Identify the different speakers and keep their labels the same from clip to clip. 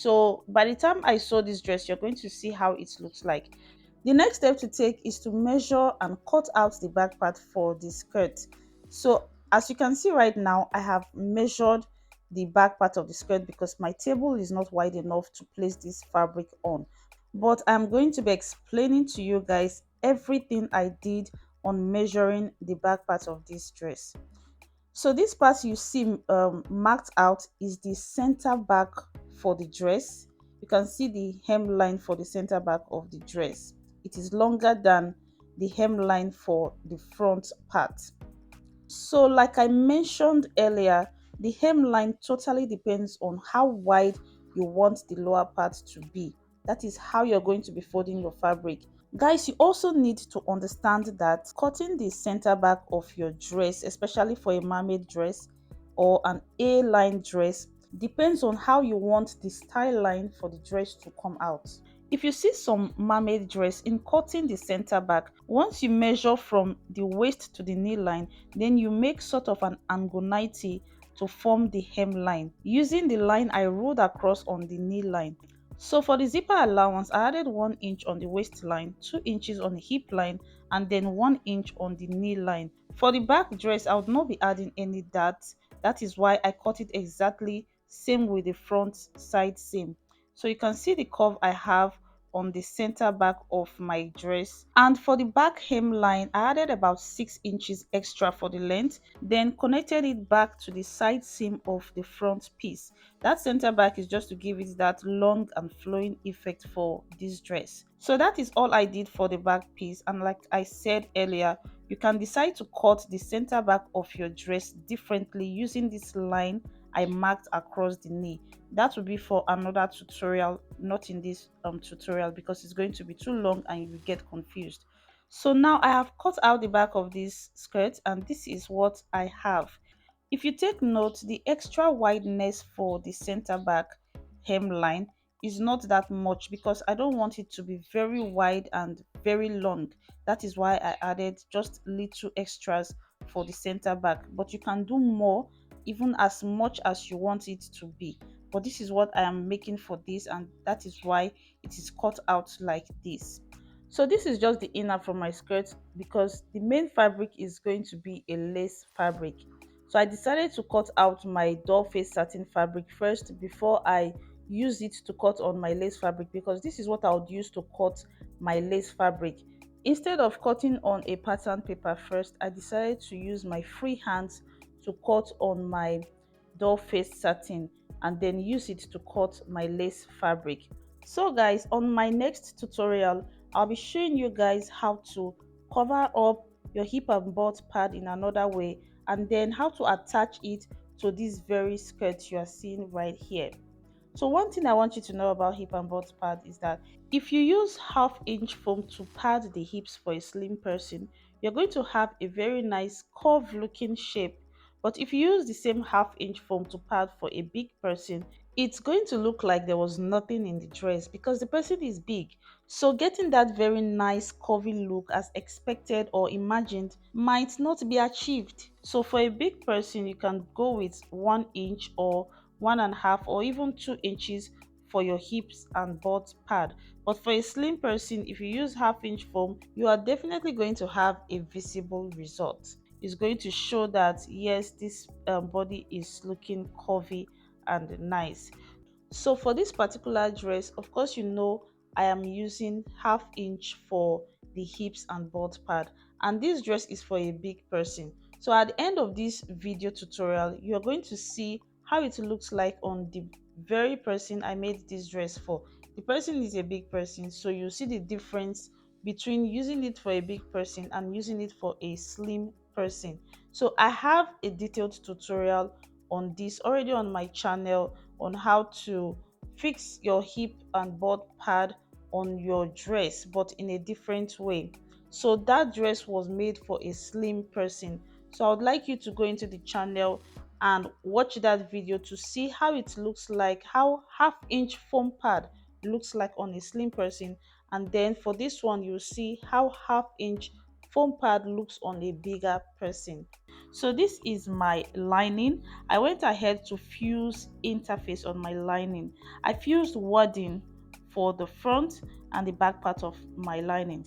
Speaker 1: So by the time I sew this dress, you're going to see how it looks like. The next step to take is to measure and cut out the back part for the skirt. So as you can see right now, I have measured the back part of the skirt because my table is not wide enough to place this fabric on. But I'm going to be explaining to you guys everything I did on measuring the back part of this dress. So this part you see marked out is the center back for the dress. You can see the hemline for the center back of the dress. It is longer than the hemline for the front part. So like I mentioned earlier, the hemline totally depends on how wide you want the lower part to be. That is how you're going to be folding your fabric. Guys, you also need to understand that cutting the center back of your dress, especially for a mermaid dress or an A-line dress, depends on how you want the style line for the dress to come out. If you see some mermaid dress, in cutting the center back, once you measure from the waist to the knee line, then you make sort of an angle 90 to form the hemline using the line I ruled across on the knee line. So for the zipper allowance, I added 1 inch on the waistline, 2 inches on the hip line, and then 1 inch on the knee line. For the back dress, I would not be adding any dart. That is why I cut it exactly same with the front side seam. So you can see the curve I have on the center back of my dress. And for the back hemline, I added about 6 inches extra for the length, then connected it back to the side seam of the front piece. That center back is just to give it that long and flowing effect for this dress. So that is all I did for the back piece, and like I said earlier, you can decide to cut the center back of your dress differently using this line I marked across the knee. That will be for another tutorial, not in this tutorial, because it's going to be too long and you will get confused. So now I have cut out the back of this skirt, and this is what I have. If you take note, the extra wideness for the center back hemline is not that much because I don't want it to be very wide and very long. That is why I added just little extras for the center back, but you can do more, even as much as you want it to be. But this is what I am making for this, and that is why it is cut out like this. So this is just the inner from my skirt because the main fabric is going to be a lace fabric. So I decided to cut out my doll face satin fabric first before I use it to cut on my lace fabric, because this is what I would use to cut my lace fabric. Instead of cutting on a pattern paper first, I decided to use my free hands to cut on my doll face satin and then use it to cut my lace fabric. So guys, on my next tutorial, I'll be showing you guys how to cover up your hip and butt pad in another way, and then how to attach it to this very skirt you are seeing right here. So one thing I want you to know about hip and butt pad is that if you use half-inch foam to pad the hips for a slim person, you're going to have a very nice curve looking shape. But if you use the same half-inch foam to pad for a big person, it's going to look like there was nothing in the dress because the person is big. So getting that very nice curvy look as expected or imagined might not be achieved. So for a big person, you can go with 1 inch or 1.5 or even 2 inches for your hips and butt pad. But for a slim person, if you use half-inch foam, you are definitely going to have a visible result. It's going to show that yes, this body is looking curvy and nice. So for this particular dress, of course, you know I am using half-inch for the hips and butt pad, and this dress is for a big person. So at the end of this video tutorial, you're going to see how it looks like on the very person I made this dress for. The person is a big person, so you see the difference between using it for a big person and using it for a slim person. So I have a detailed tutorial on this already on my channel on how to fix your hip and butt pad on your dress, but in a different way. So that dress was made for a slim person. So I would like you to go into the channel and watch that video to see how it looks like, how half-inch foam pad looks like on a slim person, and then for this one you'll see how half-inch foam pad looks on a bigger person. So this is my lining. I went ahead to fuse interface on my lining. I fused wadding for the front and the back part of my lining.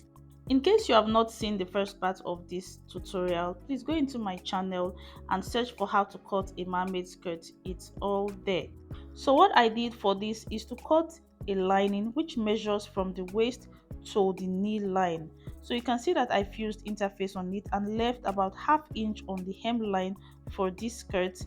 Speaker 1: In case you have not seen the first part of this tutorial, please go into my channel and search for how to cut a mermaid skirt. It's all there. So what I did for this is to cut a lining which measures from the waist to the knee line. So you can see that I fused interface on it and left about half inch on the hemline for this skirt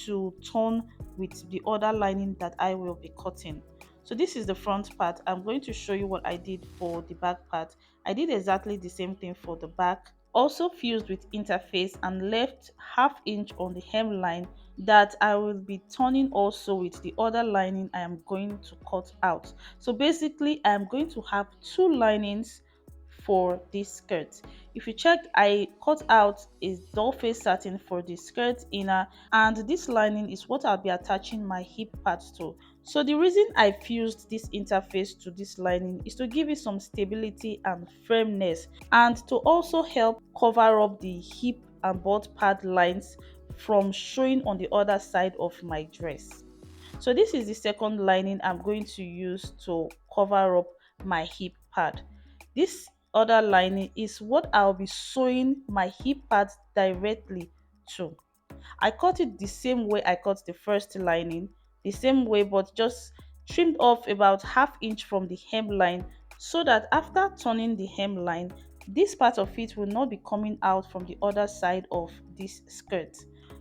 Speaker 1: to turn with the other lining that I will be cutting. So this is the front part. I'm going to show you what I did for the back part. I did exactly the same thing for the back. Also fused with interface and left half inch on the hemline that I will be turning also with the other lining I am going to cut out. So basically I am going to have two linings for this skirt. If you check, I cut out a doll face satin for the skirt inner, and this lining is what I'll be attaching my hip part to. So the reason I fused this interface to this lining is to give it some stability and firmness, and to also help cover up the hip and butt pad lines from showing on the other side of my dress. So this is the second lining I'm going to use to cover up my hip pad. This other lining is what I'll be sewing my hip pad directly to. I cut it the same way I cut the first lining, the same way, but just trimmed off about half inch from the hemline, so that after turning the hemline, this part of it will not be coming out from the other side of this skirt.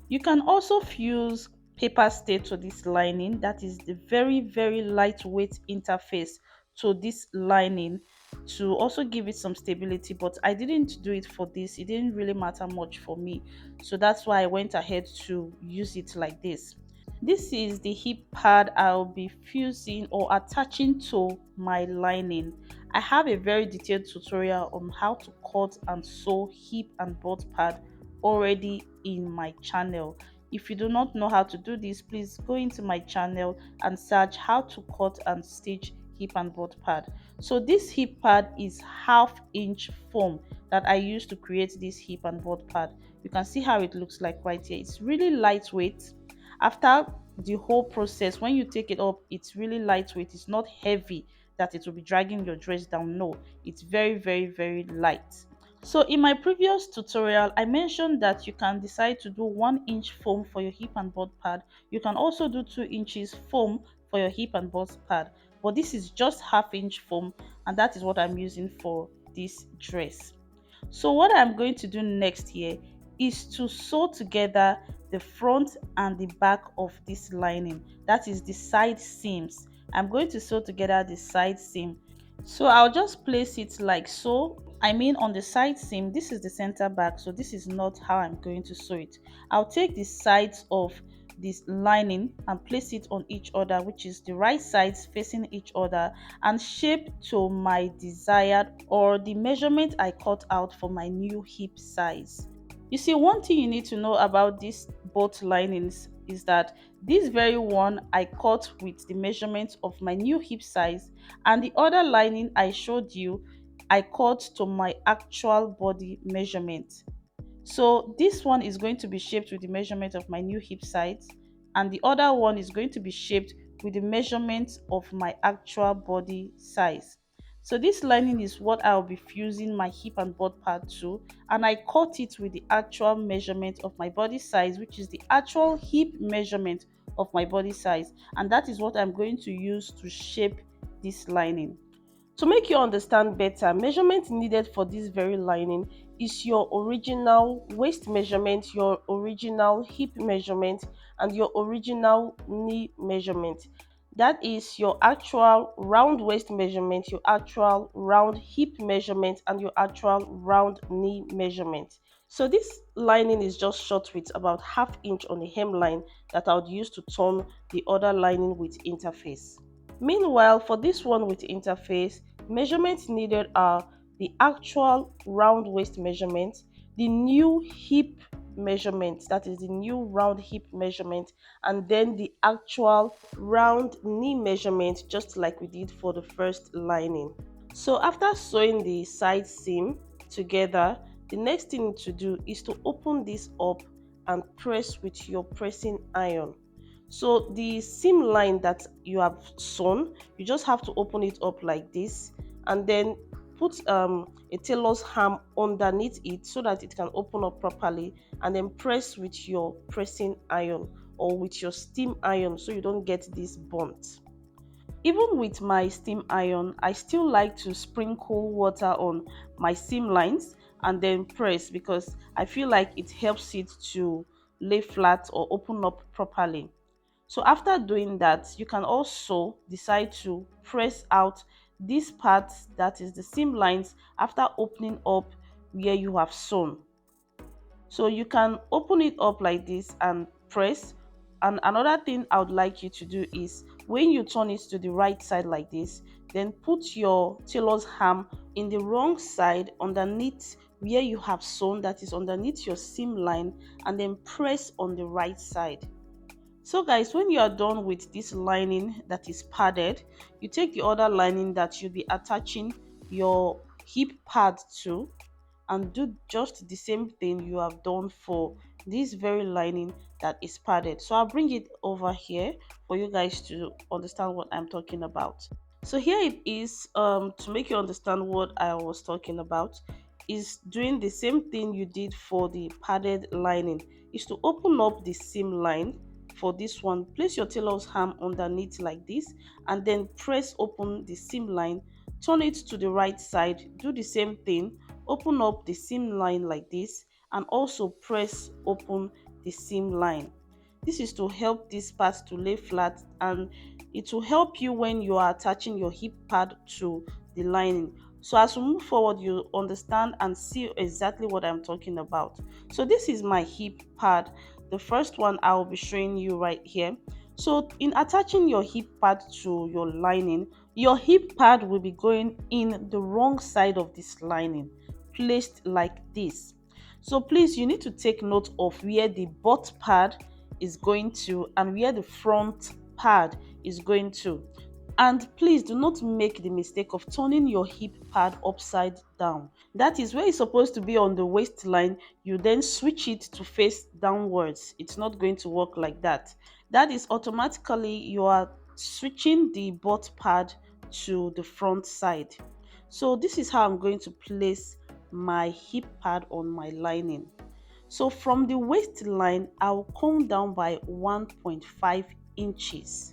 Speaker 1: You can also fuse paper stay to this lining, that is the very lightweight interface to this lining, to also give it some stability, but I didn't do it for this. It didn't really matter much for me, so that's why I went ahead to use it like this. This is the hip pad I'll be fusing or attaching to my lining. I have a very detailed tutorial on how to cut and sew hip and butt pad already in my channel. If you do not know how to do this, please go into my channel and search how to cut and stitch hip and butt pad. So this hip pad is half inch foam that I used to create this hip and butt pad. You can see how it looks like right here. It's really lightweight. After the whole process, when you take it up, it's really lightweight. It's not heavy that it will be dragging your dress down. No, it's very light. So in my previous tutorial, I mentioned that you can decide to do 1 inch foam for your hip and butt pad. You can also do 2 inches foam for your hip and butt pad, but this is just half inch foam, and that is what I'm using for this dress. So what I'm going to do next here is to sew together the front and the back of this lining, that is the side seams. I'm going to sew together the side seam. So I'll just place it like so. I mean, on the side seam, this is the center back, so this is not how I'm going to sew it. I'll take the sides of this lining and place it on each other, which is the right sides facing each other, and shape to my desired or the measurement I cut out for my new hip size. You see, one thing you need to know about these both linings is that this very one I cut with the measurement of my new hip size, and the other lining I showed you I cut to my actual body measurement. So this one is going to be shaped with the measurement of my new hip size, and the other one is going to be shaped with the measurement of my actual body size. So this lining is what I'll be fusing my hip and butt pad to, and I cut it with the actual measurement of my body size, which is the actual hip measurement of my body size, and that is what I'm going to use to shape this lining. To make you understand better, measurement needed for this very lining is your original waist measurement, your original hip measurement, and your original knee measurement. That is your actual round waist measurement, your actual round hip measurement, and your actual round knee measurement. So this lining is just short with about half inch on the hemline that I would use to turn the other lining with interface. Meanwhile, for this one with interface, measurements needed are the actual round waist measurement, the new hip measurement, that is the new round hip measurement, and then the actual round knee measurement, just like we did for the first lining. So after sewing the side seam together, the next thing to do is to open this up
Speaker 2: and press with your pressing iron. So the seam line that you have sewn, you just have to open it up like this, and then put a tailor's ham underneath it so that it can open up properly, and then press with your pressing iron or with your steam iron so you don't get this burnt. Even with my steam iron, I still like to sprinkle water on my seam lines and then press, because I feel like it helps it to lay flat or open up properly. So after doing that, you can also decide to press out this part, that is the seam lines, after opening up where you have sewn. So you can open it up like this and press. And another thing I would like you to do is, when you turn it to the right side like this, then put your tailor's ham in the wrong side underneath where you have sewn, that is underneath your seam line, and then press on the right side. So guys, when you are done with this lining that is padded, you take the other lining that you'll be attaching your hip pad to, and do just the same thing you have done for this very lining that is padded. So I'll bring it over here for you guys to understand what I'm talking about. So here it is, to make you understand what I was talking about, is doing the same thing you did for the padded lining, is to open up the seam line. For this one, place your tailor's ham underneath like this, and then press open the seam line, turn it to the right side, do the same thing, open up the seam line like this, and also press open the seam line. This is to help this part to lay flat, and it will help you when you are attaching your hip pad to the lining. So as we move forward, you understand and see exactly what I'm talking about. So this is my hip pad, the first one I will be showing you right here. So in attaching your hip pad to your lining, your hip pad will be going in the wrong side of this lining, placed like this. So please, you need to take note of where the butt pad is going to and where the front pad is going to. And please do not make the mistake of turning your hip pad upside down. That is where it's supposed to be on the waistline. You then switch it to face downwards. It's not going to work like that. That is automatically you are switching the butt pad to the front side. So this is how I'm going to place my hip pad on my lining. So from the waistline, I'll come down by 1.5 inches.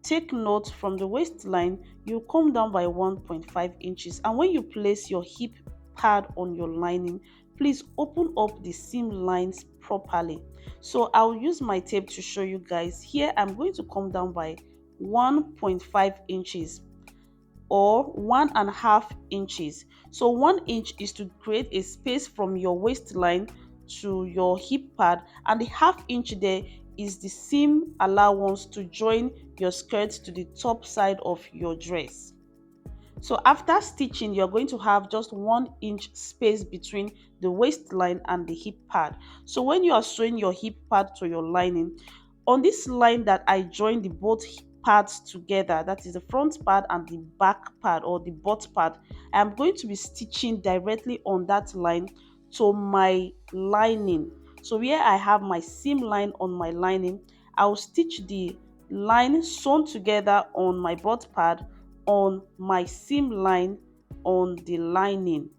Speaker 2: Take note, from the waistline, you come down by 1.5 inches. And when you place your hip pad on your lining, please open up the seam lines properly. So I'll use my tape to show you guys. Here, I'm going to come down by 1.5 inches or 1.5 inches. So 1 inch is to create a space from your waistline to your hip pad, and the half inch there is the seam allowance to join your skirt to the top side of your dress. So after stitching, you're going to have just 1 inch space between the waistline and the hip pad. So when you are sewing your hip pad to your lining, on this line that I joined the both pads together, that is the front pad and the back pad or the butt pad, I'm going to be stitching directly on that line to my lining. So where I have my seam line on my lining, I'll stitch the line sewn together on my butt pad on my seam line on the lining.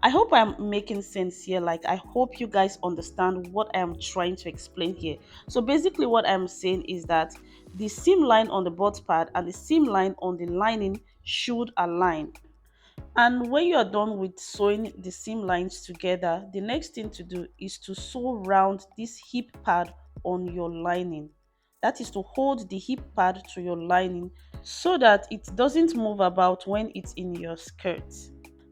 Speaker 2: I hope I'm making sense here. Like, I hope you guys understand what I am trying to explain here. So basically what I'm saying is that the seam line on the butt pad and the seam line on the lining should align. And when you are done with sewing the seam lines together, the next thing to do is to sew round this hip pad on your lining. That is to hold the hip pad to your lining so that it doesn't move about when it's in your skirt.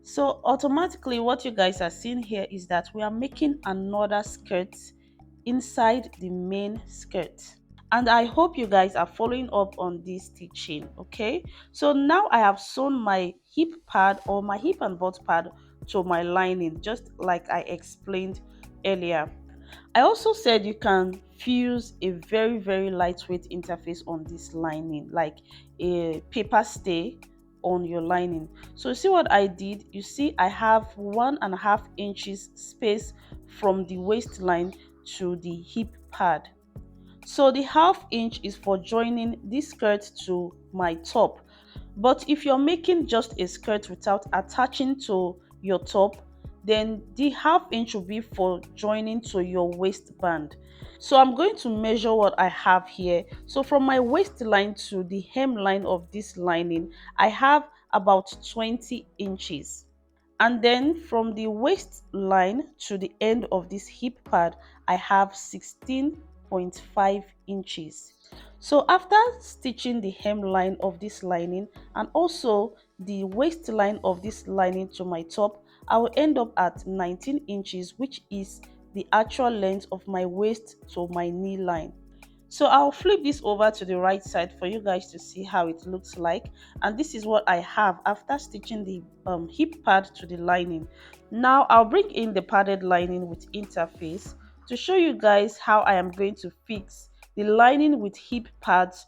Speaker 2: So automatically what you guys are seeing here is that we are making another skirt inside the main skirt. And I hope you guys are following up on this teaching. Okay, so now I have sewn my hip pad or my hip and butt pad to my lining, just like I explained earlier. I also said you can fuse a very lightweight interface on this lining, like a paper stay on your lining. So see what I did? You see I have 1.5 inches space from the waistline
Speaker 1: to the hip pad. So the ½ inch is for joining this skirt to my top. But if you're making just a skirt without attaching to your top, then the ½ inch will be for joining to your waistband. So I'm going to measure what I have here. So from my waistline to the hemline of this lining, I have about 20 inches. And then from the waistline to the end of this hip pad, I have 16.5 inches. So after stitching the hemline of this lining and also the waistline of this lining to my top, I will end up at 19 inches, which is the actual length of my waist to my knee line. So I'll flip this over to the right side for you guys to see how it looks like. And this is what I have after stitching the hip pad to the lining. Now I'll bring in the padded lining with interface to show you guys how I am going to fix the lining with hip pads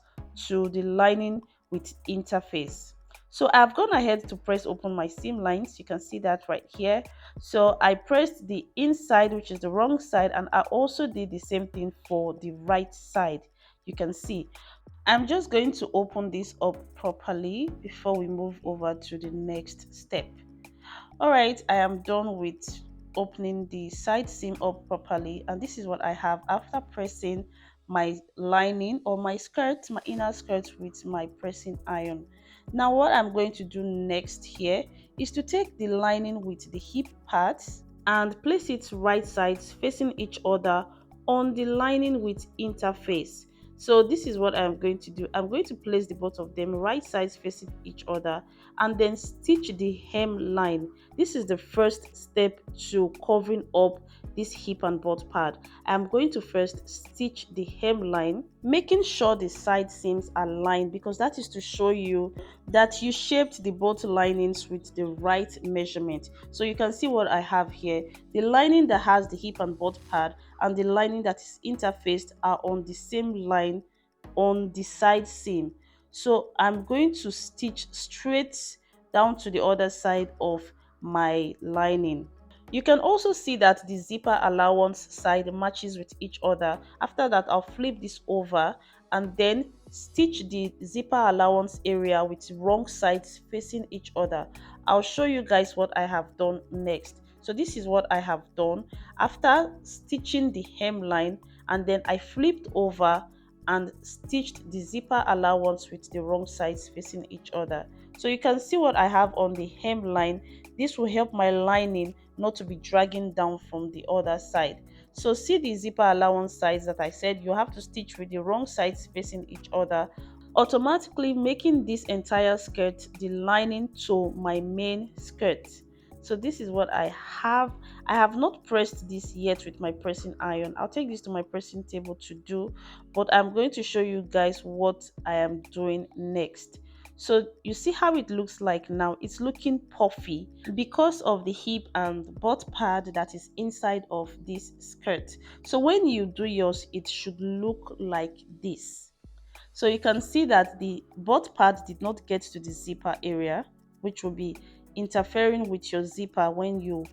Speaker 1: to the lining with interface. So I've gone ahead to press open my seam lines. You can see that right here. So I pressed the inside, which is the wrong side, and I also did the same thing for the right side. You can see I'm just going to open this up properly before we move over to the next step. All right, I am done with opening the side seam up properly, and this is what I have after pressing my lining or my skirt, my inner skirt, with my pressing iron. Now what I'm going to do next here is to take the lining with the hip pads and place it right sides facing each other on the lining with interface. So this is what I'm going to do. I'm going to place the both of them right sides facing each other and then stitch the hem line. This is the first step to covering up this hip and butt pad. I'm going to first stitch the hem line, making sure the side seams are lined, because that is to show you that you shaped the both linings with the right measurement. So you can see what I have here. The lining that has the hip and butt pad and the lining that is interfaced are on the same line on the side seam. So I'm going to stitch straight down to the other side of my lining. You can also see that the zipper allowance side matches with each other. After that, I'll flip this over and then stitch the zipper allowance area with wrong sides facing each other. I'll show you guys what I have done next. So this is what I have done after stitching the hemline, and then I flipped over and stitched the zipper allowance with the wrong sides facing each other. So you can see what I have on the hemline. This will help my lining not to be dragging down from the other side. So see the zipper allowance sides that I said you have to stitch with the wrong sides facing each other, automatically making this entire skirt the lining to my main skirt. So this is what I have. I have not pressed this yet with my pressing iron. I'll take this to my pressing table to do, but I'm going to show you guys what I am doing next. So you see how it looks like now. It's looking puffy because of the hip and butt pad that is inside of this skirt. So when you do yours, it should look like this. So you can see that the butt pad did not get to the zipper area, which will be interfering with your zipper when you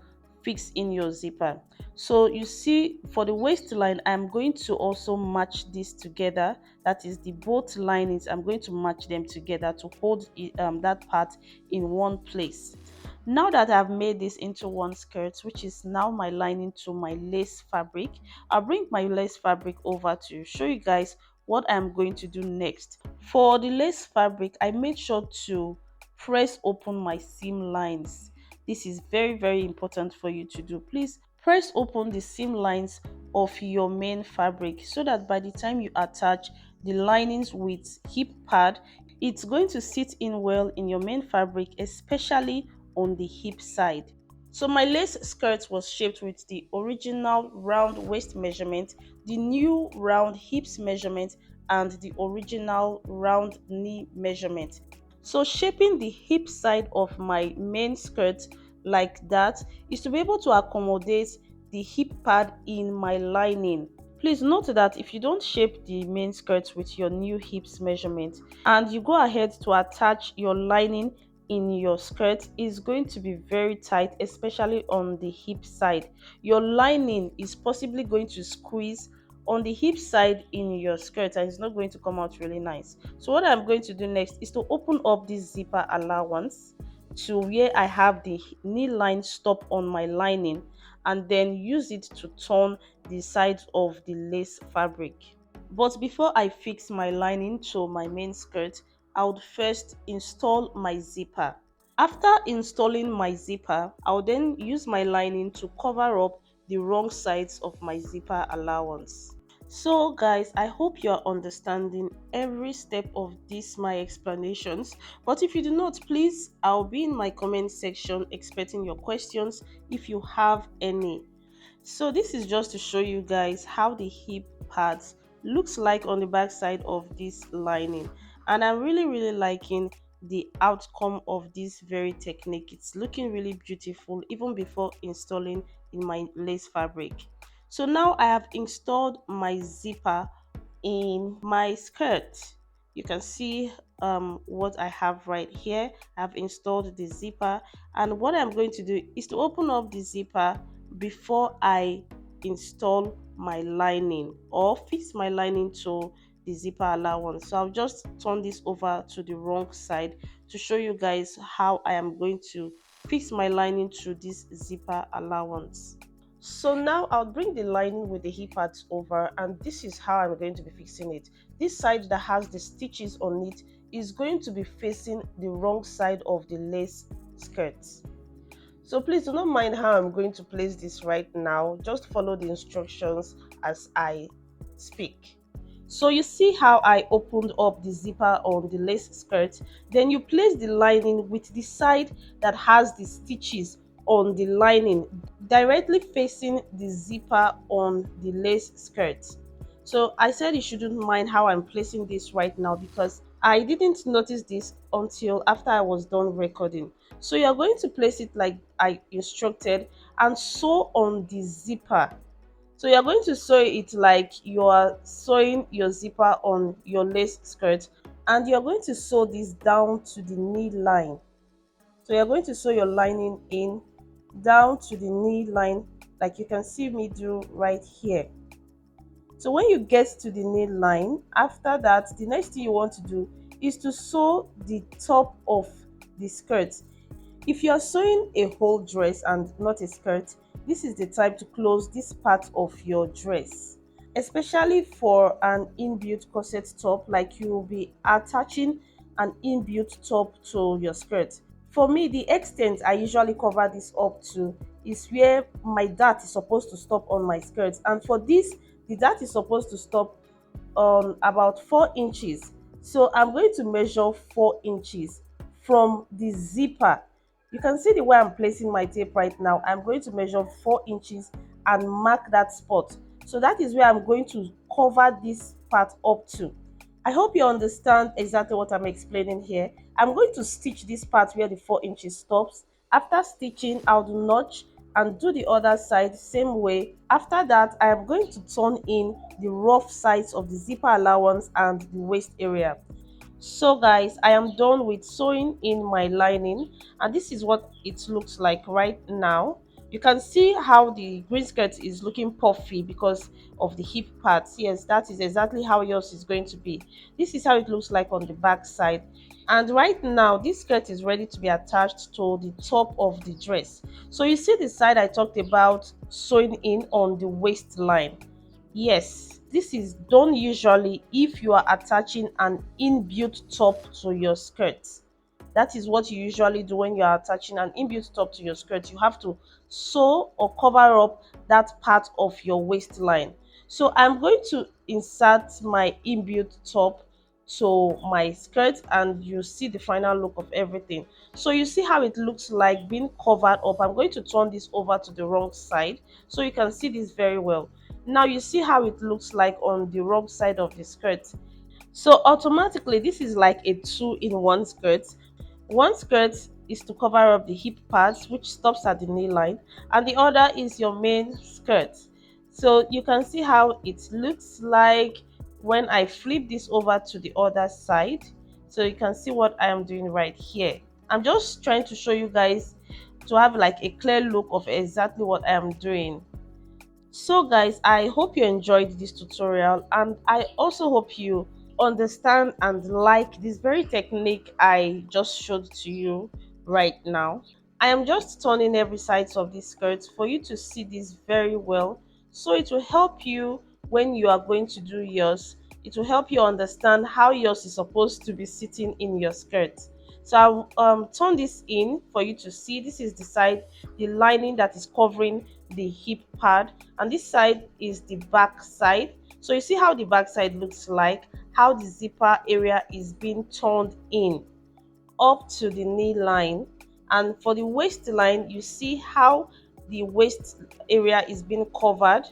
Speaker 1: fix in your zipper. So you see for the waistline, I'm going to also match this together. That is the both linings. I'm going to match them together to hold that part in one place. Now that I've made this into one skirt, which is now my lining to my lace fabric, I'll bring my lace fabric over to show you guys what I'm going to do next. For the lace fabric, I made sure to press open my seam lines. This is very important for you to do. Please press open the seam lines of your main fabric so that by the time you attach the linings with hip pad, it's going to sit in well in your main fabric, especially on the hip side. So my lace skirt was shaped with the original round waist measurement, the new round hips measurement, and the original round knee measurement. So shaping the hip side of my main skirt like that is to be able to accommodate the hip pad in my lining. Please note that if you don't shape the main skirt with your new hips measurement and you go ahead to attach your lining
Speaker 2: in your skirt is going to be very tight, especially on the hip side. Your lining is possibly going to squeeze on the hip side in your skirt, and it's not going to come out really nice. So what I'm going to do next is to open up this zipper allowance to where I have the knee line stop on my lining, and then use it to turn the sides of the lace fabric. But before I fix my lining to my main skirt, I would first install my zipper. After installing my zipper, I'll then use my lining to cover up the wrong sides of my zipper allowance. So guys, I hope you're understanding every step of this my explanations. But if you do not, please, I'll be in my comment section expecting your questions if you have any. So this is just to show you guys how the hip pads looks like on the back side of this lining, and I'm really liking the outcome of this very technique. It's looking really beautiful even before installing in my lace fabric. So now I have installed my zipper in my skirt. You can see what I have right here. I've installed the zipper, and what I'm going to do is to open up the zipper before I install my lining or fix my lining to the zipper allowance. So I'll just turn this over to the wrong side to show you guys how I am going to fix my lining to this zipper allowance. So now I'll bring the lining with the hip pads over, and this is how I'm going to be fixing it. This side that has the stitches on it is going to be facing the wrong side of the lace skirt. So please do not mind how I'm going to place this right now. Just follow the instructions as I speak. So you see how I opened up the zipper on the lace skirt. Then you place the lining with the side that has the stitches on the lining directly facing the zipper on the lace skirt. So I said you shouldn't mind how I'm placing this right now because I didn't notice this until after I was done recording. So you're going to place it like I instructed and sew on the zipper. So you're going to sew it like you are sewing your zipper on your lace skirt, and you're going to sew this down to the knee line. So you're going to sew your lining in down to the knee line like you can see me do right here. So when you get to the knee line, after that, the next thing you want to do is to sew the top of the skirt. If you are sewing a whole dress and not a skirt, this is the time to close this part of your dress. Especially for an inbuilt corset top, like you will be attaching an inbuilt top to your skirt. For me, the extent I usually cover this up to is where my dart is supposed to stop on my skirt. And for this, the dart is supposed to stop on about 4 inches. So I'm going to measure 4 inches from the zipper. You can see the way I'm placing my tape right now. I'm going to measure 4 inches and mark that spot. So that is where I'm going to cover this part up to. I hope you understand exactly what I'm explaining here. I'm going to stitch this part where the 4 inches stops. After stitching, I'll do notch and do the other side same way. After that, I am going to turn in the rough sides of the zipper allowance and the waist area. So guys, I am done with sewing in my lining, and this is what it looks like right now. You can see how the green skirt is looking puffy because of the hip parts. Yes, that is exactly how yours is going to be. This is how it looks like on the back side. And right now this skirt is ready to be attached to the top of the dress. So you see the side I talked about sewing in on the waistline. Yes, this is done usually if you are attaching an inbuilt top to your skirt. That is what you usually do when you are attaching an inbuilt top to your skirt. You have to sew or cover up that part of your waistline. So I'm going to insert my inbuilt top to my skirt, and you see the final look of everything. So you see how it looks like being covered up. I'm going to turn this over to the wrong side so you can see this very well. Now you see how it looks like on the wrong side of the skirt. So automatically this is like a two-in-one skirt. One skirt is to cover up the hip parts, which stops at the knee line, and the other is your main skirt. So you can see how it looks like when I flip this over to the other side. So you can see what I am doing right here. I'm just trying to show you guys to have like a clear look of exactly what I am doing. So guys, I hope you enjoyed this tutorial, and I also hope you understand and like this very technique I just showed to you right now. I am just turning every side of this skirt for you to see this very well, so it will help you when you are going to do yours. It will help you understand how yours is supposed to be sitting in your skirt. So I'll turn this in for you to see. This is the side, the lining that is covering the hip pad, and this side is the back side. So you see how the back side looks like, how the zipper area is being turned in up to the knee line, and for the waistline you see how the waist area is being covered,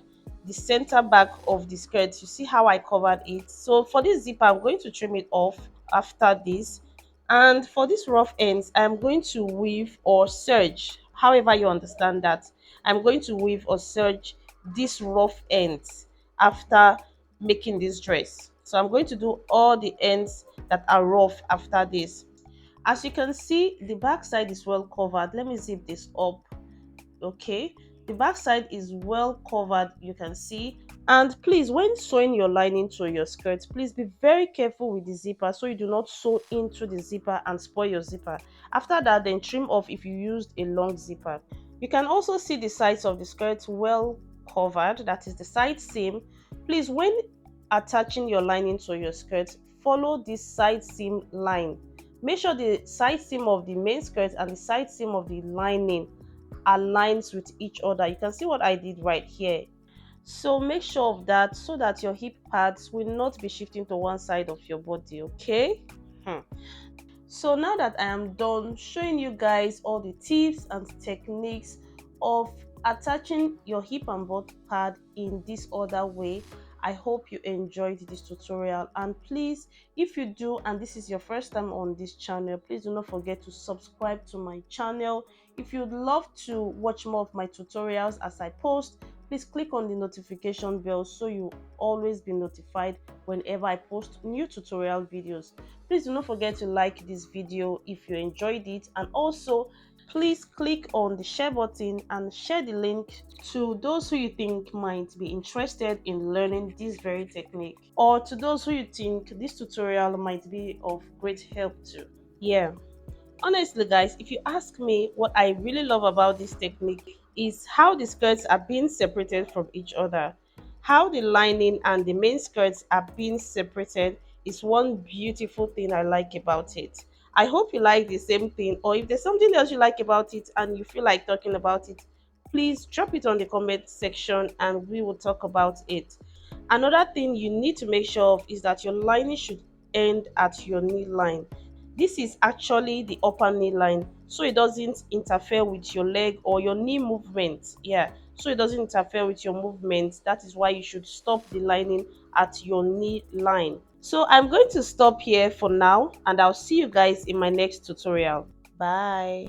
Speaker 2: the center back of the skirt, you see how I covered it. So for this zipper I'm going to trim it off after this, and for this rough ends I'm going to weave or serge, however you understand that. I'm going to weave or serge this rough ends after making this dress. So I'm going to do all the ends that are rough after this. As you can see, the back side is well covered. Let me zip this up. Okay, the back side is well covered, you can see. And please, when sewing your lining to your skirt, please be very careful with the zipper so you do not sew into the zipper and spoil your zipper. After that, then trim off if you used a long zipper. You can also see the sides of the skirt well covered, that is the side seam. Please, when attaching your lining to your skirt, follow this side seam line. Make sure the side seam of the main skirt and the side seam of the lining aligns with each other. You can see what I did right here. So make sure of that so that your hip pads will not be shifting to one side of your body, okay? Hmm. So now that I am done showing you guys all the tips and techniques of attaching your hip and butt pad in this other way, I hope you enjoyed this tutorial. And please, if you do and this is your first time on this channel, please do not forget to subscribe to my channel. If you'd love to watch more of my tutorials as I post, please click on the notification bell so you always be notified whenever I post new tutorial videos. Please do not forget to like this video if you enjoyed it, and also please click on the share button and share the link to those who you think might be interested in learning this very technique, or to those who you think this tutorial might be of great help to. Yeah, honestly guys, if you ask me, what I really love about this technique is how the skirts are being separated from each other. How the lining and the main skirts are being separated is one beautiful thing I like about it. I hope you like the same thing, or if there's something else you like about it and you feel like talking about it, please drop it on the comment section and we will talk about it. Another thing you need to make sure of is that your lining should end at your knee line. This is actually the upper knee line, so it doesn't interfere with your leg or your knee movement. Yeah, so it doesn't interfere with your movement. That is why you should stop the lining at your knee line. So I'm going to stop here for now, and I'll see you guys in my next tutorial. Bye.